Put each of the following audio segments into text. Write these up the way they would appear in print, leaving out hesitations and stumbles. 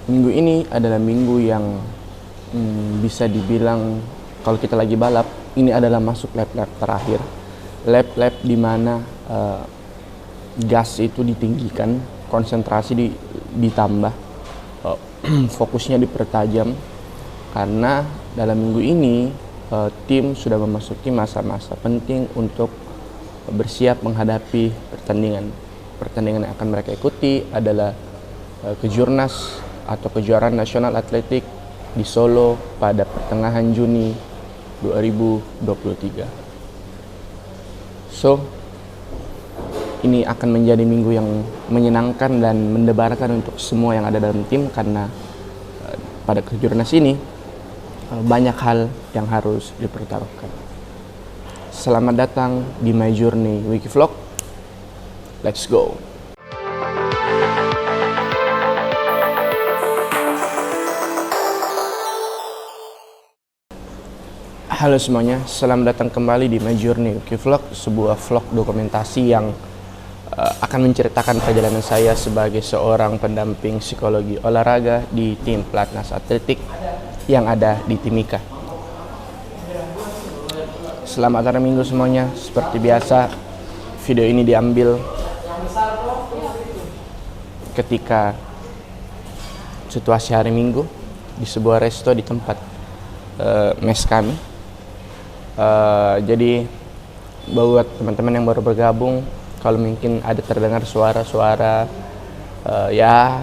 Minggu ini adalah minggu yang bisa dibilang kalau kita lagi balap, ini adalah masuk lap-lap terakhir. Lap-lap di mana gas itu ditinggikan, konsentrasi ditambah, fokusnya dipertajam. Karena dalam minggu ini tim sudah memasuki masa-masa penting untuk bersiap menghadapi pertandingan. Pertandingan yang akan mereka ikuti adalah Kejurnas atau Kejuaraan Nasional Atletik di Solo pada pertengahan Juni 2023. So, ini akan menjadi minggu yang menyenangkan dan mendebarkan untuk semua yang ada dalam tim, karena pada Kejurnas ini banyak hal yang harus dipertaruhkan. Selamat datang di My Journey Wikivlog. Let's go! Halo semuanya, selamat datang kembali di My Journey Wikivlog, sebuah vlog dokumentasi yang akan menceritakan perjalanan saya sebagai seorang pendamping psikologi olahraga di tim Pelatnas Atletik yang ada di Timika. Selamat hari Minggu semuanya. Seperti biasa, video ini diambil ketika situasi hari Minggu di sebuah resto di tempat mes kami. Jadi buat teman-teman yang baru bergabung, kalau mungkin ada terdengar suara-suara, ya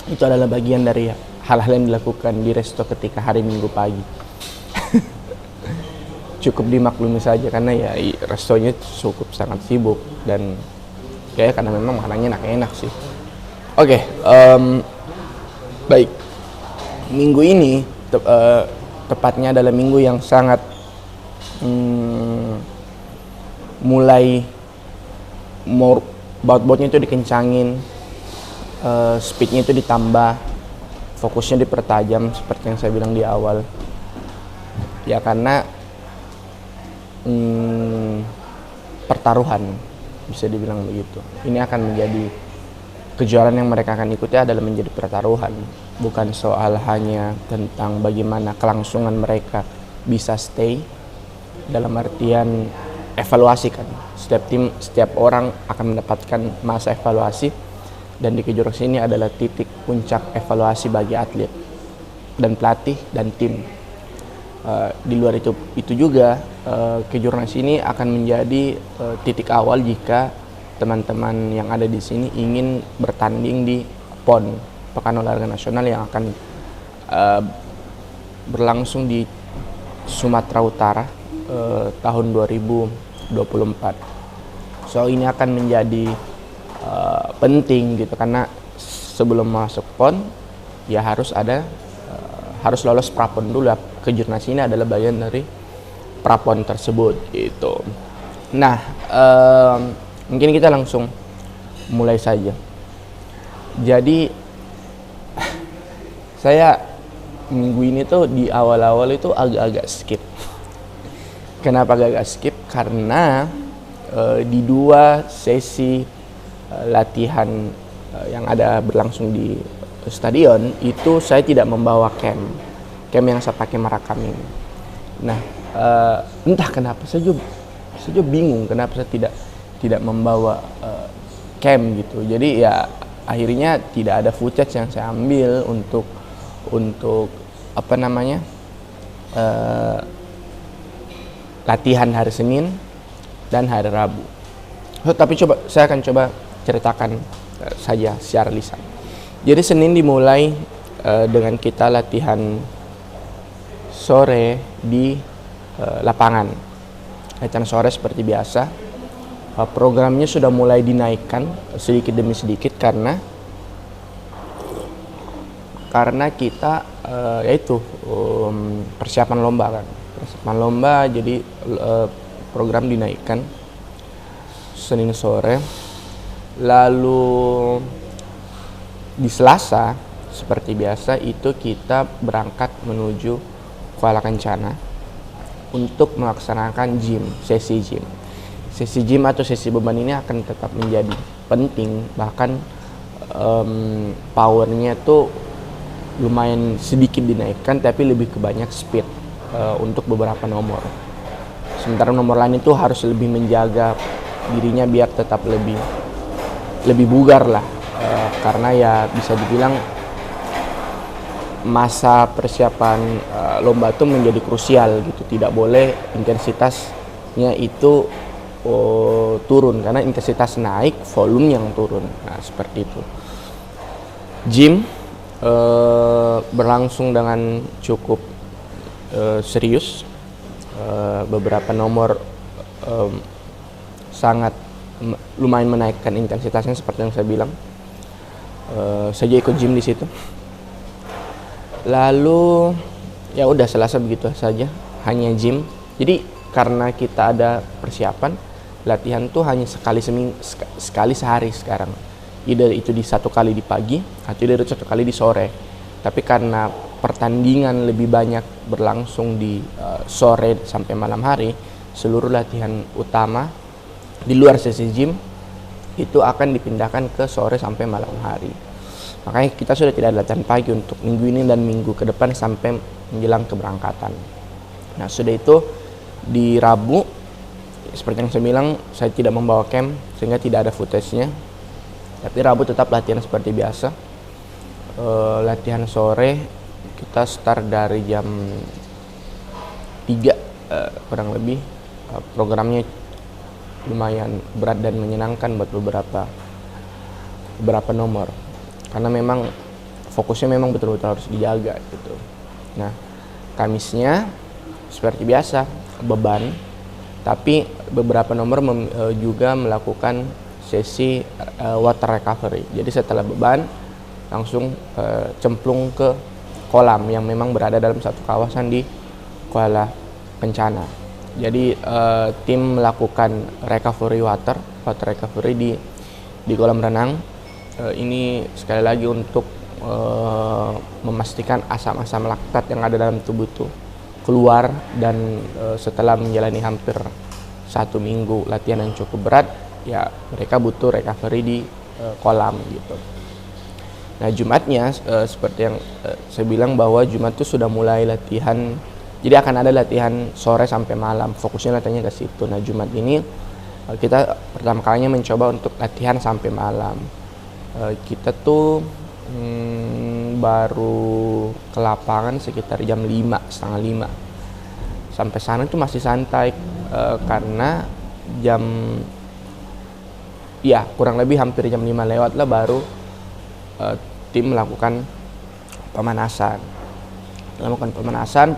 itu adalah bagian dari hal-hal yang dilakukan di resto ketika hari Minggu pagi. Cukup dimaklumi saja karena ya restonya cukup sangat sibuk dan kayak karena memang makanannya enak-enak sih. Oke, baik. Minggu ini tepatnya adalah minggu yang sangat mulai baut-bautnya itu dikencangin, speednya itu ditambah, fokusnya dipertajam seperti yang saya bilang di awal. Ya karena pertaruhan, bisa dibilang begitu. Ini akan menjadi kejuaraan yang mereka akan ikuti adalah menjadi pertaruhan, bukan soal hanya tentang bagaimana kelangsungan mereka bisa stay, dalam artian evaluasi kan. Setiap tim, setiap orang akan mendapatkan masa evaluasi, dan di Kejurnas ini adalah titik puncak evaluasi bagi atlet dan pelatih dan tim. Di luar itu juga Kejurnas ini akan menjadi titik awal jika teman-teman yang ada di sini ingin bertanding di PON, Pekan Olahraga Nasional, yang akan berlangsung di Sumatera Utara tahun 2024. So ini akan menjadi penting gitu, karena sebelum masuk PON ya harus lolos prapon dulu. Kejurnas ini adalah bagian dari prapon tersebut gitu. Nah, mungkin kita langsung mulai saja. Jadi saya minggu ini tuh di awal-awal itu agak-agak skip. Kenapa agak skip? Karena di dua sesi latihan yang ada berlangsung di stadion itu saya tidak membawa cam yang saya pakai merekam ini. Nah, entah kenapa saya juga bingung kenapa saya tidak membawa cam gitu. Jadi ya akhirnya tidak ada footage yang saya ambil untuk apa namanya latihan hari Senin dan hari Rabu. Tapi saya akan coba ceritakan saja secara lisan. Jadi Senin dimulai dengan kita latihan sore di lapangan. Latihan sore seperti biasa. Programnya sudah mulai dinaikkan sedikit demi sedikit karena kita yaitu persiapan lomba kan. Persiapan lomba, jadi program dinaikkan Senin sore. Lalu di Selasa seperti biasa itu kita berangkat menuju Kuala Kencana untuk melaksanakan sesi gym. Sesi gym atau sesi beban ini akan tetap menjadi penting, bahkan powernya tuh lumayan sedikit dinaikkan, tapi lebih ke banyak speed untuk beberapa nomor. Sementara nomor lain itu harus lebih menjaga dirinya biar tetap lebih bugar lah, karena ya bisa dibilang masa persiapan lomba itu menjadi krusial gitu. Tidak boleh intensitasnya itu turun, karena intensitas naik, volume yang turun. Nah, seperti itu. Gym berlangsung dengan cukup serius. Beberapa nomor sangat lumayan menaikkan intensitasnya seperti yang saya bilang. Saya ikut gym di situ. Lalu ya udah selesai begitu saja, hanya gym. Jadi karena kita ada persiapan, latihan tuh hanya sekali sehari sekarang. Either itu di satu kali di pagi atau either satu kali di sore. Tapi karena pertandingan lebih banyak berlangsung di sore sampai malam hari, seluruh latihan utama di luar sesi gym itu akan dipindahkan ke sore sampai malam hari. Makanya kita sudah tidak ada latihan pagi untuk minggu ini dan minggu ke depan sampai menjelang keberangkatan. Nah, sudah itu di Rabu, seperti yang saya bilang, saya tidak membawa cam sehingga tidak ada footage-nya. Tapi Rabu tetap latihan seperti biasa. Latihan sore kita start dari jam 3 kurang lebih. Programnya lumayan berat dan menyenangkan buat beberapa nomor, karena memang fokusnya memang betul-betul harus dijaga gitu. Nah, Kamisnya seperti biasa beban, tapi beberapa nomor juga melakukan sesi water recovery. Jadi setelah beban langsung cemplung ke kolam yang memang berada dalam satu kawasan di Kuala Kencana. Jadi tim melakukan water recovery di kolam renang. Ini sekali lagi untuk memastikan asam-asam laktat yang ada dalam tubuh itu keluar, dan setelah menjalani hampir 1 minggu latihan yang cukup berat, ya mereka butuh recovery di kolam gitu. Nah, Jumatnya seperti yang saya bilang bahwa Jumat itu sudah mulai latihan. Jadi akan ada latihan sore sampai malam, fokusnya latihannya ke situ. Nah, Jumat ini kita pertama kalinya mencoba untuk latihan sampai malam. Kita tuh baru ke lapangan sekitar jam 5, setengah 5. Sampai sana itu masih santai, karena kurang lebih hampir jam 5 lewat lah baru tim melakukan pemanasan.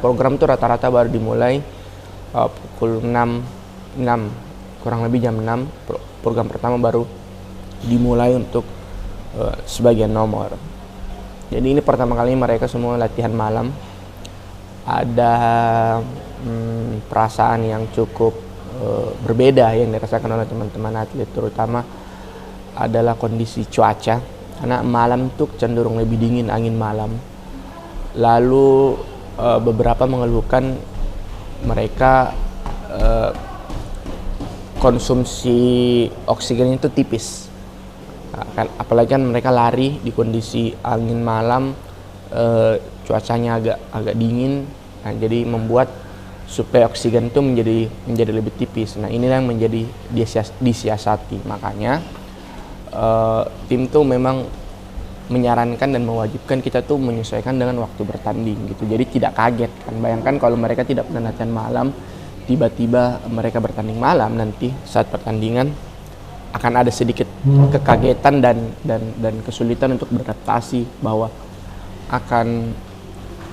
Program itu rata-rata baru dimulai pukul 6, kurang lebih jam 6. Program pertama baru dimulai untuk sebagian nomor. Jadi ini pertama kali mereka semua latihan malam. Ada perasaan yang cukup berbeda yang dirasakan oleh teman-teman atlet, terutama adalah kondisi cuaca, karena malam tuh cenderung lebih dingin, angin malam. Lalu beberapa mengeluhkan mereka konsumsi oksigen itu tipis. Nah, apalagi kan mereka lari di kondisi angin malam, cuacanya agak dingin. Nah, jadi membuat suplai oksigen itu menjadi lebih tipis. Nah, inilah yang menjadi disiasati. Makanya tim tuh memang menyarankan dan mewajibkan kita tuh menyesuaikan dengan waktu bertanding gitu. Jadi tidak kaget kan. Bayangkan kalau mereka tidak pernah latihan malam, tiba-tiba mereka bertanding malam, nanti saat pertandingan akan ada sedikit kekagetan dan kesulitan untuk beradaptasi, bahwa akan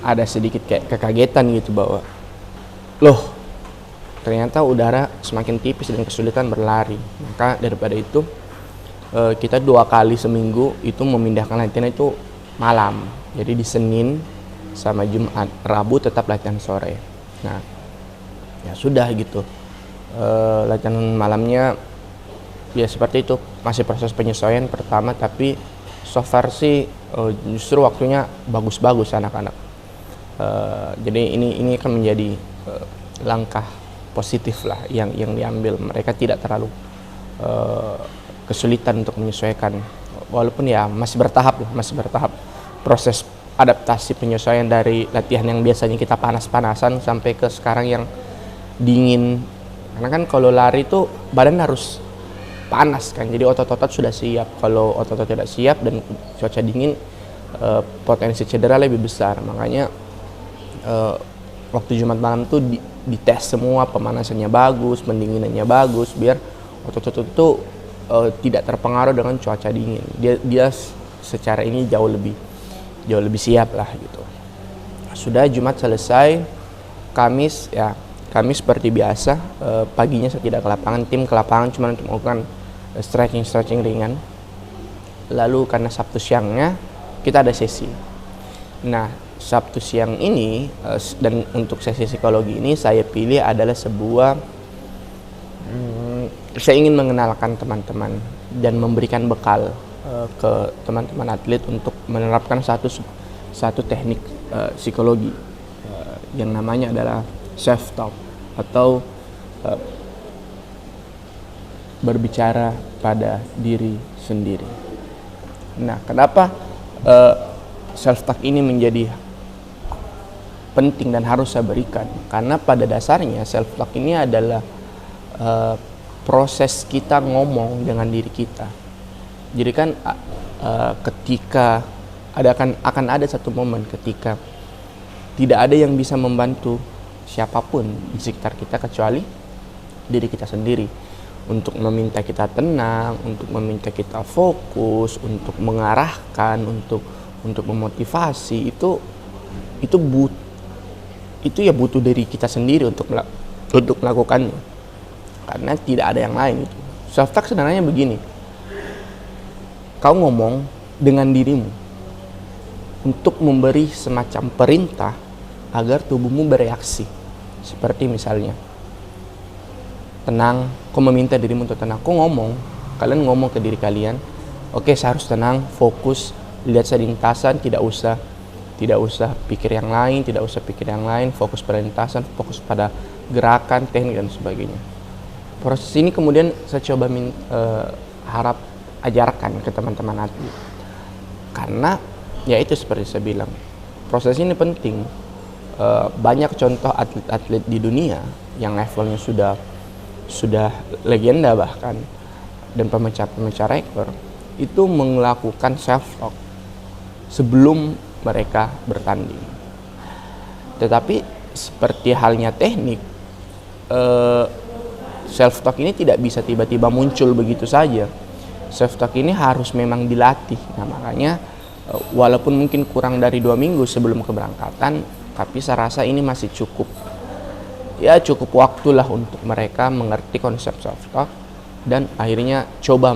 ada sedikit kayak kekagetan gitu, bahwa loh ternyata udara semakin tipis dan kesulitan berlari. Maka daripada itu kita 2 kali seminggu itu memindahkan latihan itu malam. Jadi di Senin sama Jumat, Rabu tetap latihan sore. Nah, ya sudah gitu. Latihan malamnya ya seperti itu, masih proses penyesuaian pertama, tapi so far sih justru waktunya bagus-bagus anak-anak. Jadi ini akan menjadi langkah positif lah yang diambil. Mereka tidak terlalu kesulitan untuk menyesuaikan, walaupun ya masih bertahap proses adaptasi penyesuaian dari latihan yang biasanya kita panas-panasan sampai ke sekarang yang dingin. Karena kan kalau lari itu badan harus panas kan, jadi otot-otot sudah siap. Kalau otot-otot tidak siap dan cuaca dingin, potensi cedera lebih besar. Makanya waktu Jumat malam tuh dites semua, pemanasannya bagus, pendinginannya bagus, biar otot-otot itu tidak terpengaruh dengan cuaca dingin. Dia secara ini jauh lebih siap lah gitu. Sudah Jumat selesai, Kamis seperti biasa, paginya saya tidak ke lapangan, tim ke lapangan cuma untuk melakukan stretching ringan. Lalu karena Sabtu siangnya kita ada sesi. Nah, Sabtu siang ini dan untuk sesi psikologi ini saya pilih adalah saya ingin mengenalkan teman-teman dan memberikan bekal ke teman-teman atlet untuk menerapkan satu teknik psikologi yang namanya adalah self talk atau berbicara pada diri sendiri. Nah, kenapa self talk ini menjadi penting dan harus saya berikan? Karena pada dasarnya self talk ini adalah proses kita ngomong dengan diri kita. Jadi kan ketika akan ada satu momen ketika tidak ada yang bisa membantu siapapun di sekitar kita kecuali diri kita sendiri, untuk meminta kita tenang, untuk meminta kita fokus, untuk mengarahkan, untuk memotivasi. Itu ya butuh dari kita sendiri untuk melakukannya, karena tidak ada yang lain. Itu self talk sebenarnya begini, kau ngomong dengan dirimu untuk memberi semacam perintah agar tubuhmu bereaksi. Seperti misalnya, tenang, kau meminta dirimu untuk tenang. Kalian ngomong ke diri kalian, oke, saya harus tenang, fokus, lihat lintasan, tidak usah pikir yang lain, fokus pada lintasan, fokus pada gerakan, teknik dan sebagainya. Proses ini kemudian saya coba harap ajarkan ke teman-teman atlet, karena ya itu seperti saya bilang, proses ini penting. Banyak contoh atlet-atlet di dunia yang levelnya sudah legenda bahkan, dan pemecah rekor itu melakukan self talk sebelum mereka bertanding. Tetapi seperti halnya teknik, self talk ini tidak bisa tiba-tiba muncul begitu saja. Self talk ini harus memang dilatih. Nah, makanya walaupun mungkin kurang dari 2 minggu sebelum keberangkatan, tapi saya rasa ini masih cukup waktulah untuk mereka mengerti konsep self talk dan akhirnya coba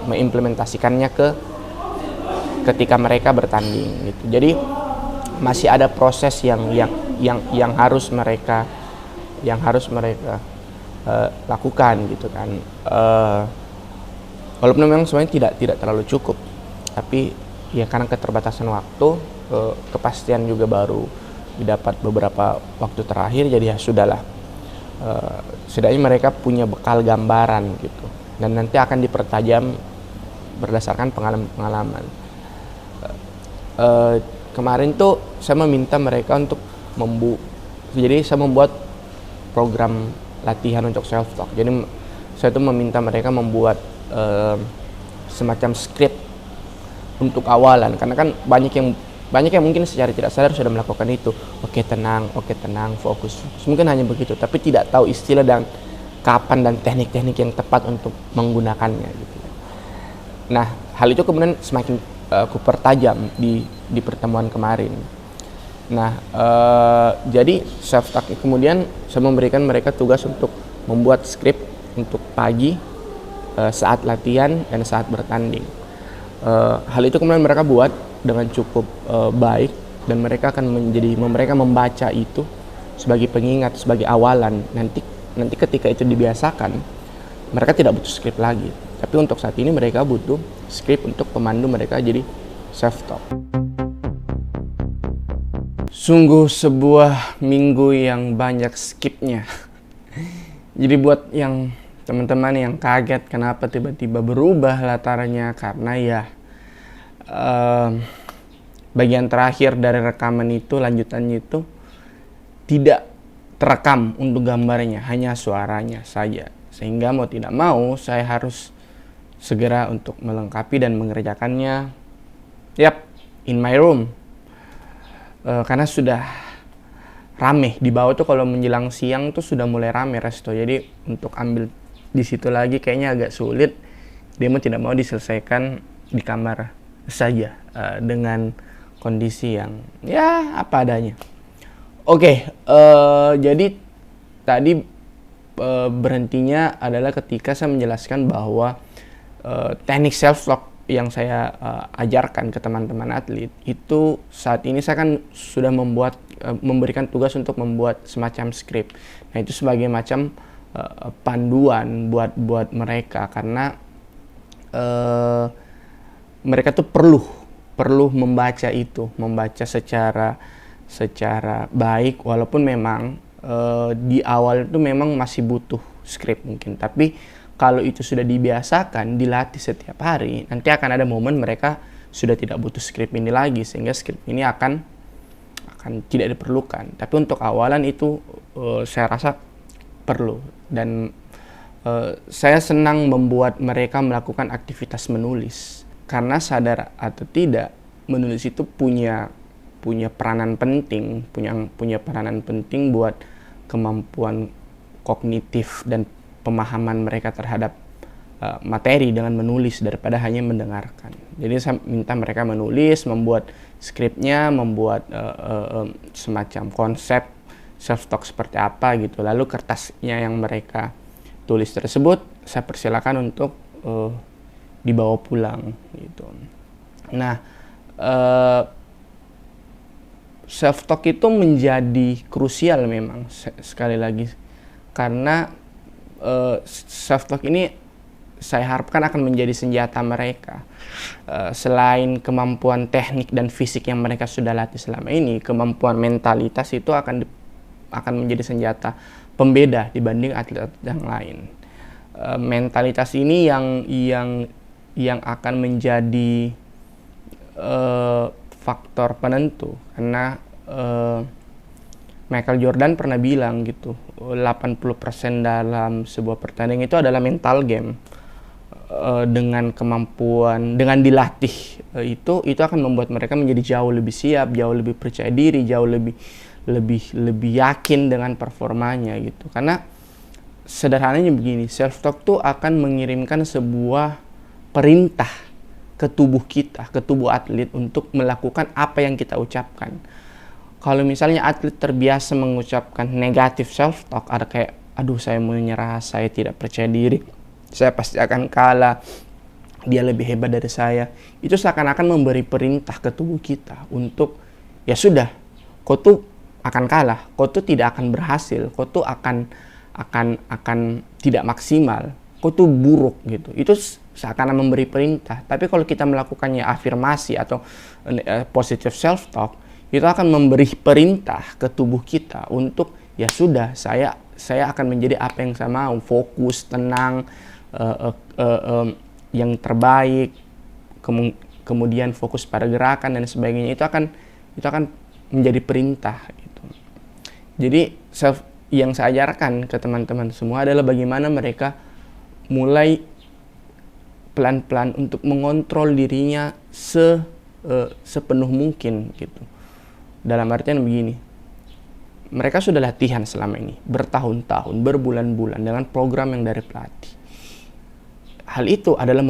mengimplementasikannya ketika mereka bertanding gitu. Jadi masih ada proses yang harus mereka lakukan gitu kan. Walaupun memang sebenarnya tidak terlalu cukup, tapi ya karena keterbatasan waktu, kepastian juga baru didapat beberapa waktu terakhir, jadi ya sudahlah. Setidaknya mereka punya bekal gambaran gitu, dan nanti akan dipertajam berdasarkan pengalaman. Kemarin tuh saya meminta mereka untuk jadi saya membuat program latihan untuk self talk. Jadi saya tuh meminta mereka membuat semacam script untuk awalan, karena kan banyak yang mungkin secara tidak sadar sudah melakukan itu. Oke tenang, fokus. Mungkin hanya begitu, tapi tidak tahu istilah dan kapan dan teknik-teknik yang tepat untuk menggunakannya gitu. Nah, hal itu kemudian semakin aku pertajam di pertemuan kemarin. Nah, jadi self talk kemudian saya memberikan mereka tugas untuk membuat skrip untuk pagi, saat latihan dan saat bertanding. Hal itu kemudian mereka buat dengan cukup baik, dan mereka membaca itu sebagai pengingat, sebagai awalan. Nanti ketika itu dibiasakan, mereka tidak butuh skrip lagi. Tapi untuk saat ini mereka butuh skrip untuk pemandu mereka jadi self talk. Sungguh sebuah minggu yang banyak skipnya. Jadi buat yang teman-teman yang kaget kenapa tiba-tiba berubah latarnya, karena ya bagian terakhir dari rekaman itu, lanjutannya itu tidak terekam untuk gambarnya, hanya suaranya saja. Sehingga mau tidak mau saya harus segera untuk melengkapi dan mengerjakannya. Yap, in my room. Karena sudah rame di bawah tuh, kalau menjelang siang tuh sudah mulai rame resto. Jadi untuk ambil di situ lagi kayaknya agak sulit. Dia mau tidak mau diselesaikan di kamar saja, dengan kondisi yang ya apa adanya. Oke, jadi tadi berhentinya adalah ketika saya menjelaskan bahwa teknik self talk yang saya ajarkan ke teman-teman atlet itu, saat ini saya kan sudah memberikan tugas untuk membuat semacam skrip. Nah, itu sebagai macam panduan buat mereka, karena mereka tuh perlu membaca itu, membaca secara baik, walaupun memang di awal itu memang masih butuh skrip mungkin, tapi kalau itu sudah dibiasakan, dilatih setiap hari, nanti akan ada momen mereka sudah tidak butuh skrip ini lagi, sehingga skrip ini akan tidak diperlukan. Tapi untuk awalan itu saya rasa perlu, dan saya senang membuat mereka melakukan aktivitas menulis, karena sadar atau tidak, menulis itu punya peranan penting, punya peranan penting buat kemampuan kognitif dan pemahaman mereka terhadap materi dengan menulis daripada hanya mendengarkan. Jadi saya minta mereka menulis, membuat skripnya, membuat semacam konsep self talk seperti apa gitu. Lalu kertasnya yang mereka tulis tersebut saya persilakan untuk dibawa pulang gitu. Nah, self talk itu menjadi krusial memang, sekali lagi, karena self talk ini saya harapkan akan menjadi senjata mereka. Selain kemampuan teknik dan fisik yang mereka sudah latih selama ini, kemampuan mentalitas itu akan menjadi senjata pembeda dibanding atlet yang lain. Mentalitas ini yang akan menjadi faktor penentu, karena Michael Jordan pernah bilang gitu, 80% dalam sebuah pertandingan itu adalah mental game. Dengan kemampuan, dengan dilatih itu akan membuat mereka menjadi jauh lebih siap, jauh lebih percaya diri, jauh lebih yakin dengan performanya gitu. Karena sederhananya begini, self talk tuh akan mengirimkan sebuah perintah ke tubuh kita, ke tubuh atlet untuk melakukan apa yang kita ucapkan. Kalau misalnya atlet terbiasa mengucapkan negatif self talk, ada kayak, aduh saya mau menyerah, saya tidak percaya diri, saya pasti akan kalah, dia lebih hebat dari saya. Itu seakan-akan memberi perintah ke tubuh kita untuk, ya sudah, kau tuh akan kalah, kau tuh tidak akan berhasil, kau tuh akan tidak maksimal, kau tuh buruk gitu. Itu seakan-akan memberi perintah. Tapi kalau kita melakukannya afirmasi atau positive self talk, itu akan memberi perintah ke tubuh kita untuk, ya sudah, saya akan menjadi apa yang saya mau, fokus, tenang, yang terbaik, kemudian fokus pada gerakan dan sebagainya. Itu akan menjadi perintah gitu. Jadi yang saya ajarkan ke teman-teman semua adalah bagaimana mereka mulai pelan-pelan untuk mengontrol dirinya sepenuh mungkin gitu. Dalam artian begini, mereka sudah latihan selama ini bertahun-tahun, berbulan-bulan dengan program yang dari pelatih. Hal itu adalah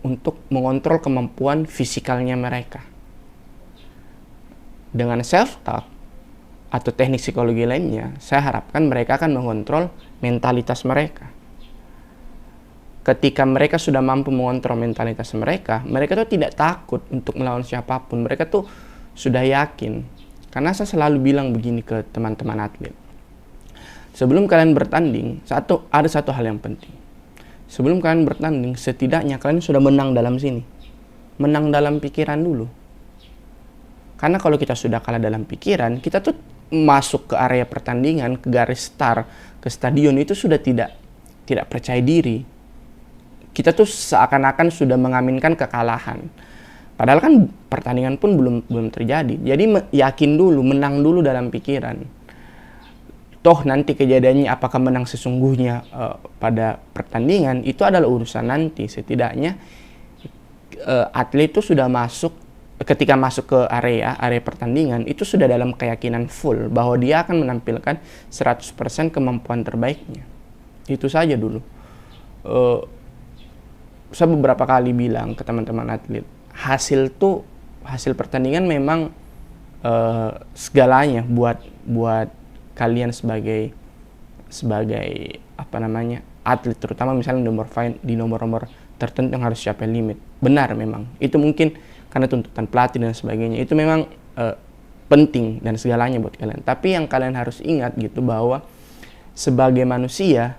untuk mengontrol kemampuan fisikalnya mereka. Dengan self-talk atau teknik psikologi lainnya, saya harapkan mereka akan mengontrol mentalitas mereka. Ketika mereka sudah mampu mengontrol mentalitas mereka tuh tidak takut untuk melawan siapapun. Mereka tuh sudah yakin. Karena saya selalu bilang begini ke teman-teman atlet. Sebelum kalian bertanding, ada satu hal yang penting. Sebelum kalian bertanding, setidaknya kalian sudah menang dalam sini. Menang dalam pikiran dulu. Karena kalau kita sudah kalah dalam pikiran, kita tuh masuk ke area pertandingan, ke garis start, ke stadion itu sudah tidak percaya diri. Kita tuh seakan-akan sudah mengaminkan kekalahan. Padahal kan pertandingan pun belum terjadi. Jadi yakin dulu, menang dulu dalam pikiran. Toh nanti kejadiannya apakah menang sesungguhnya pada pertandingan itu adalah urusan nanti. Setidaknya atlet itu sudah masuk, ketika masuk ke area pertandingan itu sudah dalam keyakinan full bahwa dia akan menampilkan 100% kemampuan terbaiknya. Itu saja dulu. Saya beberapa kali bilang ke teman-teman atlet, hasil pertandingan memang segalanya buat kalian sebagai atlet, terutama misalnya di nomor-nomor tertentu yang harus capai limit. Benar memang. Itu mungkin karena tuntutan pelatih dan sebagainya. Itu memang penting dan segalanya buat kalian. Tapi yang kalian harus ingat gitu bahwa sebagai manusia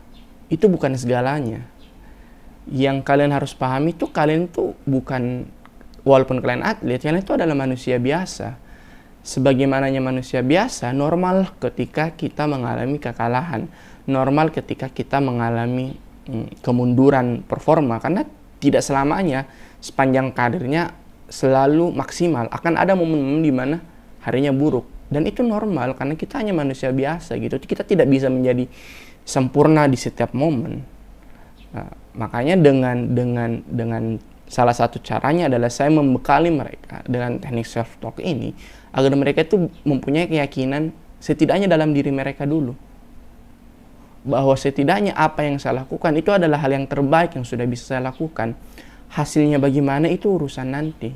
itu bukan segalanya. Yang kalian harus pahami itu kalian tuh bukan, walaupun kalian atlet, kalian itu adalah manusia biasa. Sebagaimananya manusia biasa, normal ketika kita mengalami kekalahan, normal ketika kita mengalami kemunduran performa, karena tidak selamanya sepanjang karirnya selalu maksimal. Akan ada momen-momen di mana harinya buruk, dan itu normal karena kita hanya manusia biasa gitu. Kita tidak bisa menjadi sempurna di setiap momen. Nah, makanya dengan salah satu caranya adalah saya membekali mereka dengan teknik self talk ini agar mereka itu mempunyai keyakinan setidaknya dalam diri mereka dulu, bahwa setidaknya apa yang saya lakukan itu adalah hal yang terbaik yang sudah bisa saya lakukan. Hasilnya bagaimana itu urusan nanti.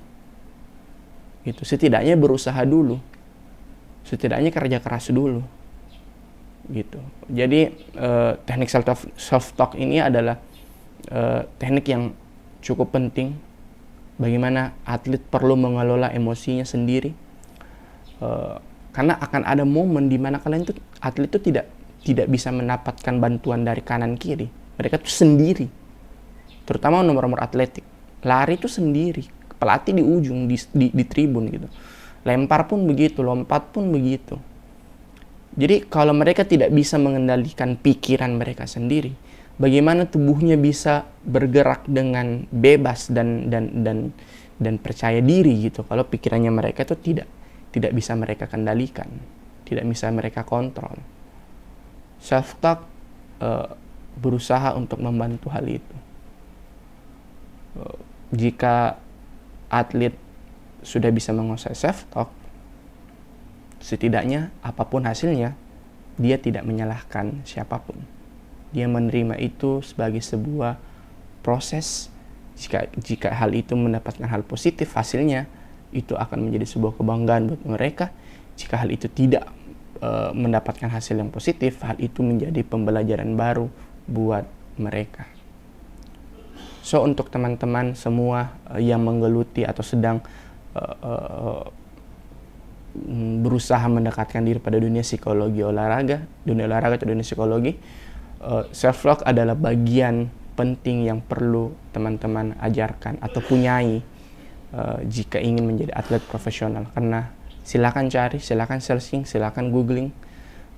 Gitu. Setidaknya berusaha dulu. Setidaknya kerja keras dulu. Gitu. Jadi teknik self talk ini adalah teknik yang cukup penting. Bagaimana atlet perlu mengelola emosinya sendiri. Karena akan ada momen di mana kalian tuh, atlet itu tidak bisa mendapatkan bantuan dari kanan kiri. Mereka tuh sendiri. Terutama nomor-nomor atletik. Lari tuh sendiri. Pelatih di ujung, di tribun gitu. Lempar pun begitu, lompat pun begitu. Jadi kalau mereka tidak bisa mengendalikan pikiran mereka sendiri, bagaimana tubuhnya bisa bergerak dengan bebas dan percaya diri gitu kalau pikirannya mereka itu tidak bisa mereka kendalikan, tidak bisa mereka kontrol. Self talk berusaha untuk membantu hal itu. Jika atlet sudah bisa menguasai self talk, setidaknya apapun hasilnya dia tidak menyalahkan siapapun. Dia menerima itu sebagai sebuah proses. Jika hal itu mendapatkan hal positif hasilnya, itu akan menjadi sebuah kebanggaan buat mereka. Jika hal itu tidak mendapatkan hasil yang positif, hal itu menjadi pembelajaran baru buat mereka. So untuk teman-teman semua yang menggeluti atau sedang berusaha mendekatkan diri pada dunia psikologi olahraga, dunia olahraga atau dunia psikologi, self talk adalah bagian penting yang perlu teman-teman ajarkan atau punyai jika ingin menjadi atlet profesional. Karena silakan cari, silakan searching, silakan googling,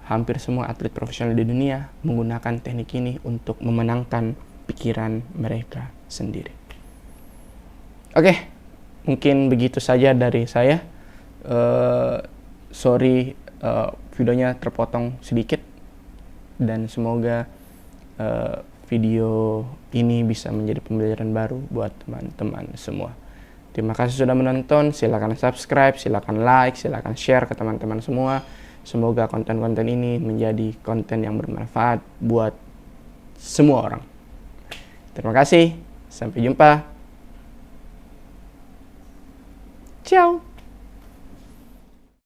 hampir semua atlet profesional di dunia menggunakan teknik ini untuk memenangkan pikiran mereka sendiri. Oke, mungkin begitu saja dari saya. Sorry videonya terpotong sedikit, dan semoga video ini bisa menjadi pembelajaran baru buat teman-teman semua. Terima kasih sudah menonton. Silakan subscribe, silakan like, silakan share ke teman-teman semua. Semoga konten-konten ini menjadi konten yang bermanfaat buat semua orang. Terima kasih. Sampai jumpa. Ciao.